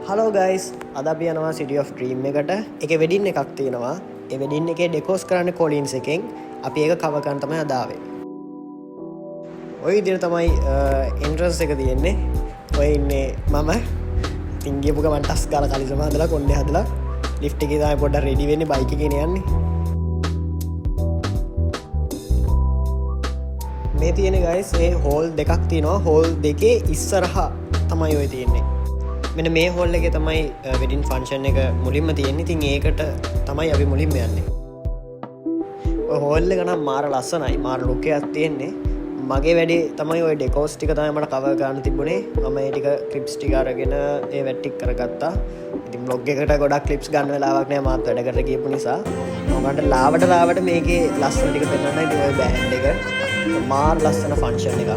Hello guys, අද අපි යනවා සිටි ඔෆ් ඩ්‍රීම් එකට. ඒකේ වෙඩින් එකක් තියෙනවා. ඒ වෙඩින් එකේ ඩෙකෝස් කරන්න කොලින්ස් එකෙන් අපි ඒක කවර් කරන්න තමයි අද ආවේ. ඔය විදිහට තමයි එන්ට්‍රන්ස් එක තියෙන්නේ. ඔය ඉන්නේ මම. ඉතින් ගියපු ගමන් ටස් ගාලා කලිසම හදලා කොණ්ඩේ හදලා ලිෆ්ට් එකේ තමයි පොඩ්ඩක් රෙඩි වෙන්නේ බයික් එකේ යන්නේ. මේ තියෙන්නේ ගයිස් ඒ හෝල් දෙකක් තියෙනවා. හෝල් දෙකේ ඉස්සරහා තමයි ඔය තියෙන්නේ. මෙන්න මේ හෝල් එකේ තමයි වෙඩින් ෆන්ක්ෂන් එක මුලින්ම තියෙන්නේ. ඉතින් ඒකට තමයි අපි මුලින්ම යන්නේ. ඔය හෝල් එක නම් මාර ලස්සනයි. මාර ලුක් එකක් තියෙන්නේ. මගේ වැඩේ තමයි ඔය ඩෙකෝස් ටික තමයි මට කවර් කරන්න තිබුණේ. මම ඒ ටික ක්ලිප්ස් ටික අරගෙන ඒ වැඩ ටික කරගත්තා. ඉතින් බ්ලොග් එකට ගොඩක් ක්ලිප්ස් ගන්න වෙලාවක් නෑ මාත් වැඩකට ගියපු නිසා. ඔයගන්ට ලාවට මේකේ ලස්සන ටික පෙන්වන්න. ඉතින් ඔය බෑන්ඩ් එක මාර ලස්සන ෆන්ක්ෂන් එකක්.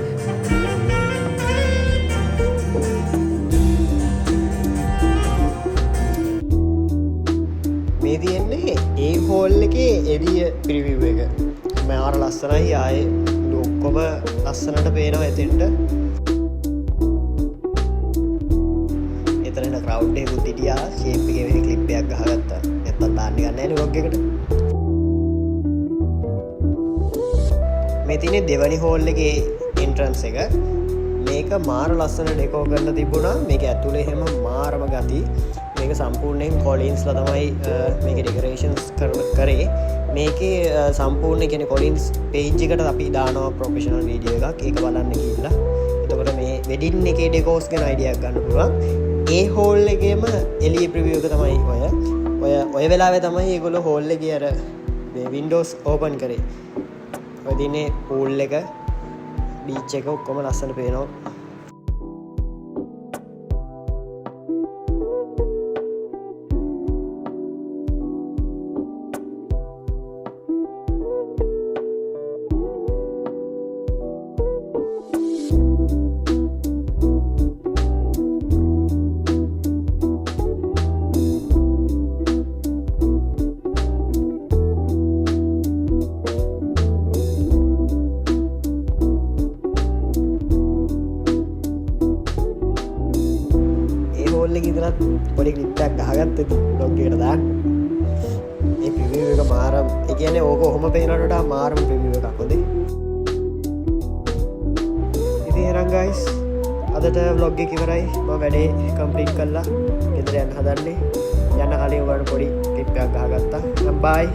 මේ තියෙන්නේ ඒ හෝල් එකේ එළිය ප්‍රිවිව් එක. මාර ලස්සනයි. ආයේ ඔක්කොම ලස්සනට පේනවා එතෙන්ට. එතන ඉන්න ක්‍රවුඩ් එකකුත් හිටියා. ෂේප් එකේ වෙන ක්ලිප් එකක් ගහගත්තා. නැත්තම් දාන්න ගන්න නැහැ නේ වොග් එකට. මේ තියෙන්නේ දෙවනි හෝල් එකේ එන්ට්‍රන්ස් එක. මේක මාර ලස්සන ඩෙකෝ කරලා තිබුණා. මේක ඇතුලේ හැම මාරම ගති. මේක සම්පූර්ණයෙන් කොලින්ස්ලා තමයි මේකේ ඩෙකරේෂන්ස් කරේ. මේකේ සම්පූර්ණ කියන්නේ කොලින්ස් පේජ් එකට අපි දානවා ප්‍රොෆෙෂනල් වීඩියෝ එකක්. ඒක බලන්න ගිහිල්ලා. එතකොට මේ වෙඩින් එකේ ඩෙකෝස් ගැන අයිඩියා ගන්න පුළුවන්. ඒ හෝල් එකේම එළිය ප්‍රිවිව් එක තමයි ඔය වෙලාවේ තමයි ඒගොල්ලෝ හෝල් එකේ අර මේ වින්ඩෝස් ඕපන් කරේ. ඔය දිනේ පූල් එක බීච් එක ඔක්කොම ලස්සන පේනවා. ඉදරත් පොඩි ක්ලිප් එකක් ගහගත්තා බ්ලොග් එකට දාන්න. මේ ප්‍රිවිව් එක මාරම්. ඒ කියන්නේ ඕක ඔහොම පේනවට වඩා මාරම් ප්‍රිවිව් එකක් හොඳේ. ඉතින් එහෙනම් ගයිස් අදට vlog එක ඉවරයි. මම වැඩේ කම්ප්ලීට් කළා. ගෙදර යන්න හදන්නේ. යන්න කලින් ඔයාලට පොඩි ක්ලිප් එකක් ගහගත්තා. එහෙනම් බයි.